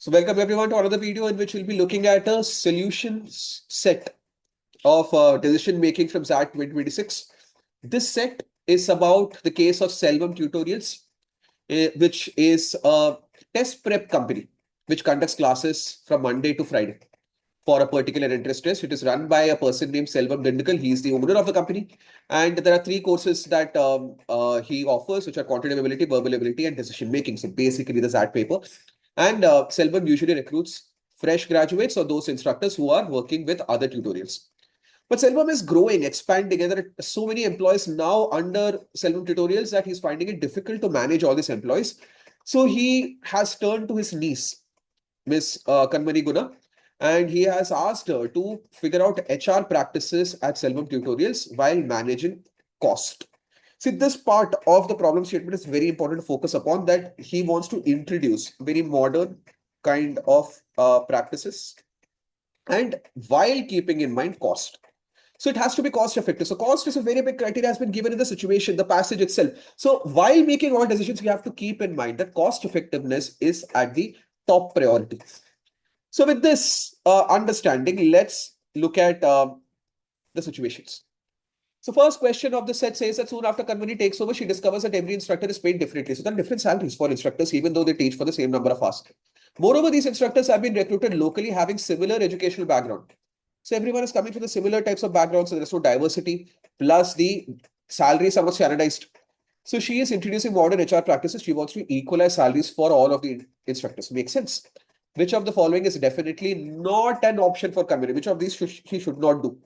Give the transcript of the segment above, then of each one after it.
So welcome everyone to another video in which we'll be looking at a solutions set of decision making from XAT 2026. This set is about the case of Selvam Tutorials, which is a test prep company which conducts classes from Monday to Friday for a particular interest test. It is run by a person named Selvam Dindigul. He is the owner of the company. And there are three courses that he offers, which are quantitative ability, verbal ability, and decision making. So basically the XAT paper. And Selvam usually recruits fresh graduates or those instructors who are working with other tutorials. But Selvam is growing, expanding, and there are so many employees now under Selvam Tutorials that he's finding it difficult to manage all these employees. So he has turned to his niece, Miss Kanmani Gunaa, and he has asked her to figure out HR practices at Selvam Tutorials while managing cost. See, this part of the problem statement is very important to focus upon, that he wants to introduce very modern kind of practices and while keeping in mind cost. So it has to be cost effective. So cost is a very big criteria, has been given in the situation, the passage itself. So while making all decisions, you have to keep in mind that cost effectiveness is at the top priority. So with this understanding, let's look at the situations. So first question of the set says that soon after Kanmani takes over, she discovers that every instructor is paid differently. So there are different salaries for instructors, even though they teach for the same number of hours. Moreover, these instructors have been recruited locally, having similar educational background. So everyone is coming from the similar types of backgrounds, so there's no diversity, plus the salaries are not standardized. So she is introducing modern HR practices. She wants to equalize salaries for all of the instructors. Makes sense. Which of the following is definitely not an option for Kanmani? Which of these she should not do?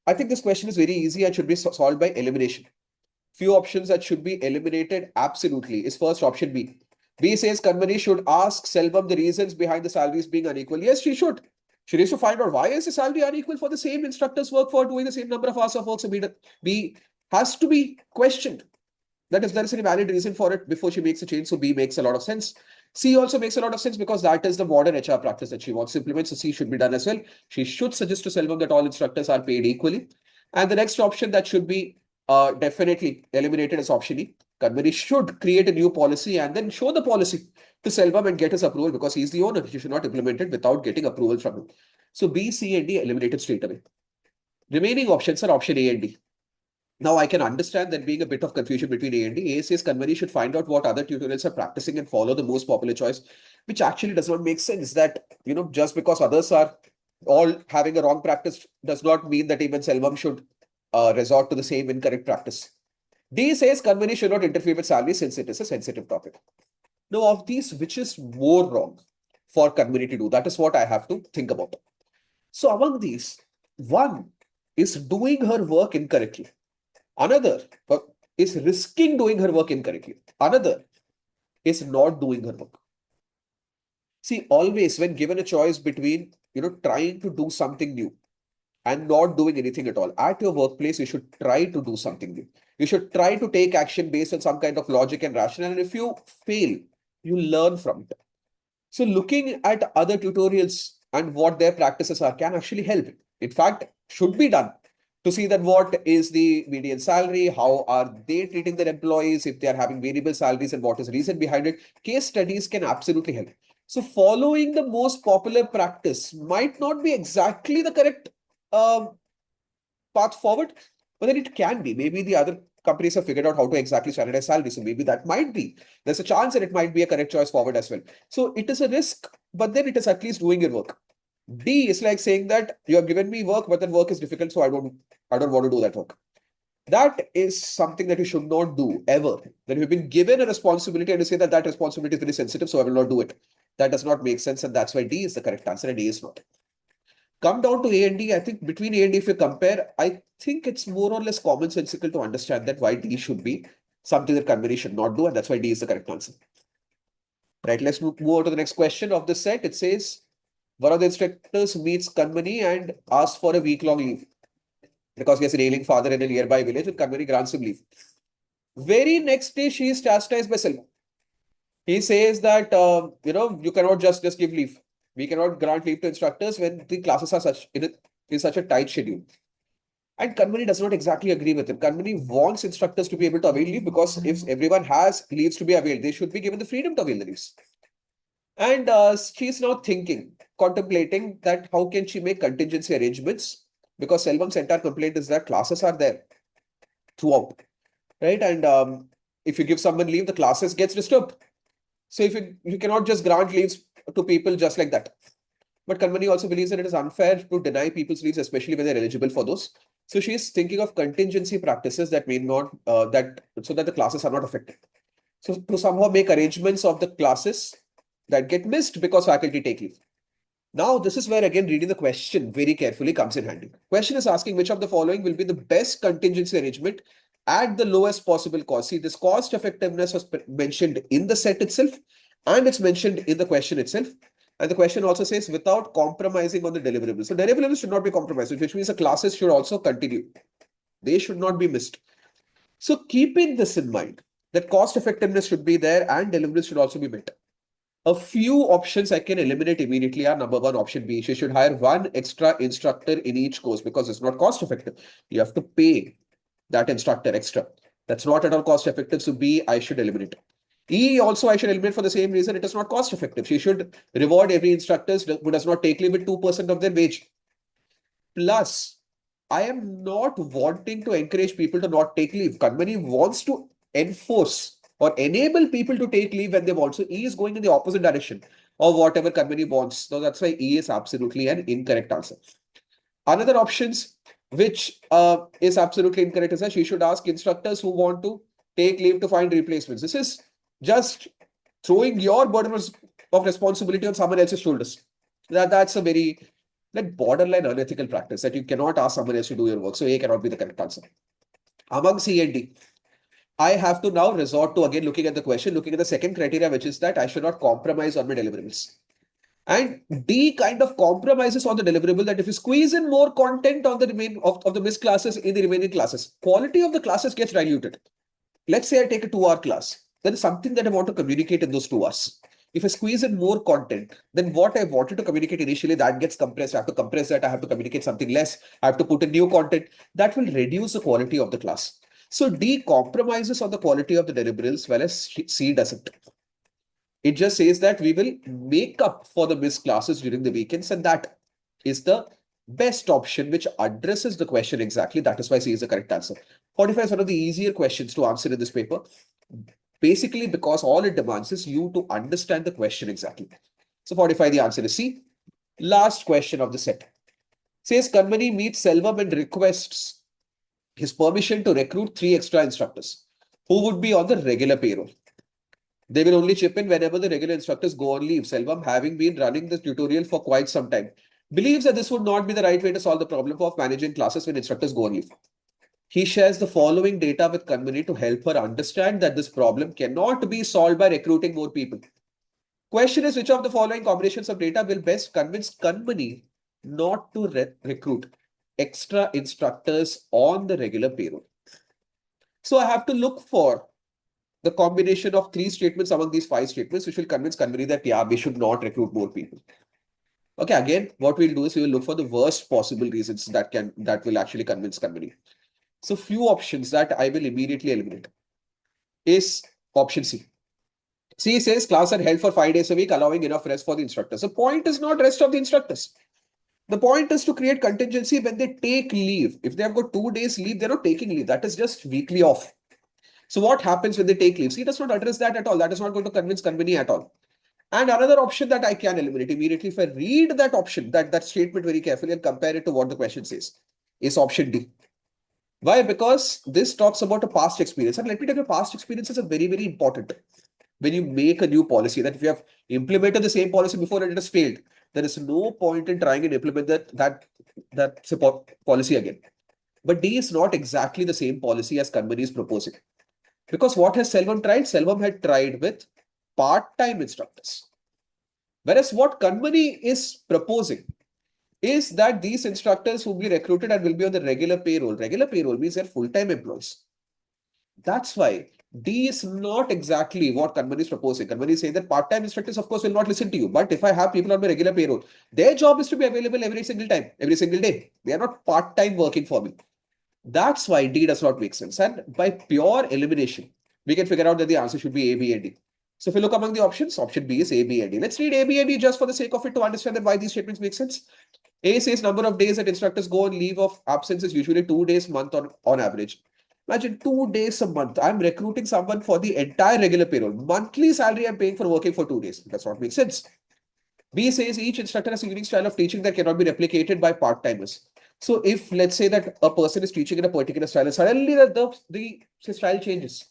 I think this question is very easy and should be solved by elimination. Few options that should be eliminated absolutely is first option B. B says Kanmani should ask Selvam the reasons behind the salaries being unequal. Yes, she should. She needs to find out why is the salary unequal for the same instructor's work for doing the same number of hours of work. So B has to be questioned. That if there is any valid reason for it before she makes a change. So B makes a lot of sense. C also makes a lot of sense because that is the modern HR practice that she wants to implement. So C should be done as well. She should suggest to Selvam that all instructors are paid equally. And the next option that should be definitely eliminated is option E. Kanmani should create a new policy and then show the policy to Selvam and get his approval because he's the owner. He should not implement it without getting approval from him. So B, C, and D eliminated straight away. Remaining options are option A and D. Now, I can understand there being a bit of confusion between A and D. A says Kanmani should find out what other tutorials are practicing and follow the most popular choice, which actually does not make sense. That, just because others are all having a wrong practice does not mean that even Selvam should resort to the same incorrect practice. D says Kanmani should not interfere with salary since it is a sensitive topic. Now, of these, which is more wrong for Kanmani to do? That is what I have to think about. So among these, one is doing her work incorrectly. Another is risking doing her work incorrectly. Another is not doing her work. See, always when given a choice between, trying to do something new and not doing anything at all, at your workplace, you should try to do something new. You should try to take action based on some kind of logic and rationale. And if you fail, you learn from it. So looking at other tutorials and what their practices are can actually help. In fact, should be done to see that what is the median salary, how are they treating their employees, if they are having variable salaries and what is the reason behind it. Case studies can absolutely help. So following the most popular practice might not be exactly the correct path forward, but then it can be. Maybe the other companies have figured out how to exactly standardize salary. So maybe that might be. There's a chance that it might be a correct choice forward as well. So it is a risk, but then it is at least doing your work. D is like saying that you have given me work, but then work is difficult, so I don't want to do that work. That is something that you should not do ever. That you've been given a responsibility and you say that that responsibility is very sensitive, so I will not do it. That does not make sense, and that's why D is the correct answer and A is not. Come down to A and D. I think between A and D, if you compare, I think it's more or less commonsensical to understand that why D should be something that Kanmani should not do, and that's why D is the correct answer. Right, let's move on to the next question of the set. It says, one of the instructors meets Kanmani and asks for a week-long leave because he has an ailing father in a nearby village, and Kanmani grants him leave. Very next day, she is chastised by Selvam. He says that, you cannot just give leave. We cannot grant leave to instructors when the classes are in such a tight schedule. And Kanmani does not exactly agree with him. Kanmani wants instructors to be able to avail leave because if everyone has leaves to be availed, they should be given the freedom to avail the leaves. And she's now thinking, contemplating that how can she make contingency arrangements, because Selvam's entire complaint is that classes are there throughout, right? And if you give someone leave, the classes gets disturbed. So if you cannot just grant leaves to people just like that. But Kanmani also believes that it is unfair to deny people's leaves, especially when they're eligible for those. So she is thinking of contingency practices that may not that so that the classes are not affected. So to somehow make arrangements of the classes that get missed because faculty take leave. Now, this is where again reading the question very carefully comes in handy. Question is asking which of the following will be the best contingency arrangement at the lowest possible cost. See, this cost effectiveness was mentioned in the set itself, and it's mentioned in the question itself. And the question also says without compromising on the deliverables. So deliverables should not be compromised, which means the classes should also continue. They should not be missed. So keeping this in mind, that cost effectiveness should be there and deliverables should also be met. A few options I can eliminate immediately are number one, option B. She should hire one extra instructor in each course because it's not cost effective. You have to pay that instructor extra. That's not at all cost effective. So B, I should eliminate. E also I should eliminate for the same reason. It is not cost effective. She should reward every instructor who does not take leave with 2% of their wage. Plus, I am not wanting to encourage people to not take leave. Kanmani wants to enforce or enable people to take leave when they want. So E is going in the opposite direction of whatever Kanmani wants. So that's why E is absolutely an incorrect answer. Another options which is absolutely incorrect is that she should ask instructors who want to take leave to find replacements. This is just throwing your burden of responsibility on someone else's shoulders. That's a very borderline unethical practice that you cannot ask someone else to do your work. So A cannot be the correct answer. Among C and D, I have to now resort to again looking at the question, looking at the second criteria, which is that I should not compromise on my deliverables. And D kind of compromises on the deliverable that if you squeeze in more content on the of the missed classes in the remaining classes, quality of the classes gets diluted. Let's say I take a 2-hour class. There is something that I want to communicate in those 2 hours. If I squeeze in more content, then what I wanted to communicate initially, that gets compressed. I have to compress that. I have to communicate something less. I have to put in new content. That will reduce the quality of the class. So D compromises on the quality of the deliverables, whereas C doesn't. It just says that we will make up for the missed classes during the weekends, and that is the best option which addresses the question exactly. That is why C is the correct answer. 45 is one of the easier questions to answer in this paper. Basically, because all it demands is you to understand the question exactly. So 45, the answer is C. Last question of the set. Says Kanmani meets Selvam and requests his permission to recruit 3 extra instructors who would be on the regular payroll. They will only chip in whenever the regular instructors go on leave. Selvam, having been running this tutorial for quite some time, believes that this would not be the right way to solve the problem of managing classes when instructors go on leave. He shares the following data with Kanmani to help her understand that this problem cannot be solved by recruiting more people. Question is, which of the following combinations of data will best convince Kanmani not to recruit extra instructors on the regular payroll? So I have to look for the combination of 3 statements among these 5 statements, which will convince Kanmani that, yeah, we should not recruit more people. Okay, again, what we'll do is we will look for the worst possible reasons that will actually convince Kanmani. So few options that I will immediately eliminate is option C. C says class are held for 5 days a week, allowing enough rest for the instructors. The point is not rest of the instructors. The point is to create contingency when they take leave. If they have got 2 days leave, they're not taking leave. That is just weekly off. So what happens when they take leave? C does not address that at all. That is not going to convince Kanmani at all. And another option that I can eliminate immediately, if I read that option, that statement very carefully and compare it to what the question says, is option D. Why? Because this talks about a past experience. And let me tell you, past experiences are very, very important when you make a new policy. That if you have implemented the same policy before and it has failed, there is no point in trying and implement that policy again. But D is not exactly the same policy as Kanmani is proposing. Because what has Selvam tried? Selvam had tried with part-time instructors. Whereas what Kanmani is proposing is that these instructors will be recruited and will be on the regular payroll. Regular payroll means they're full-time employees. That's why D is not exactly what Kanmani is proposing. Kanmani is saying that part-time instructors, of course, will not listen to you. But if I have people on my regular payroll, their job is to be available every single time, every single day. They are not part-time working for me. That's why D does not make sense. And by pure elimination, we can figure out that the answer should be A, B, and D. So if you look among the options, option B is A, B, and D. Let's read A, B, and D just for the sake of it to understand that why these statements make sense. A says number of days that instructors go on leave of absence is usually 2 days a month on average. Imagine 2 days a month. I'm recruiting someone for the entire regular payroll. Monthly salary I'm paying for working for 2 days. Does not make sense. B says each instructor has a unique style of teaching that cannot be replicated by part-timers. So if let's say that a person is teaching in a particular style and suddenly the style changes,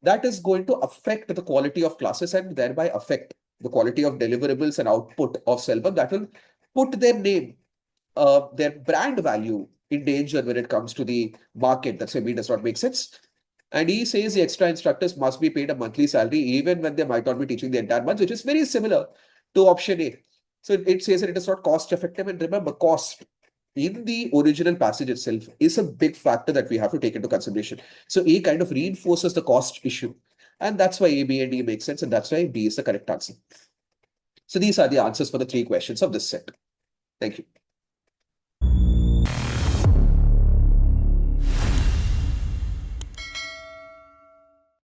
that is going to affect the quality of classes and thereby affect the quality of deliverables and output of Selvam. That will put their name, their brand value in danger when it comes to the market. That's why B does not make sense. And he says the extra instructors must be paid a monthly salary even when they might not be teaching the entire month, which is very similar to option A. So it says that it is not cost effective. And remember, cost in the original passage itself is a big factor that we have to take into consideration. So A kind of reinforces the cost issue. And that's why A, B, and D make sense. And that's why B is the correct answer. So these are the answers for the 3 questions of this set. Thank you.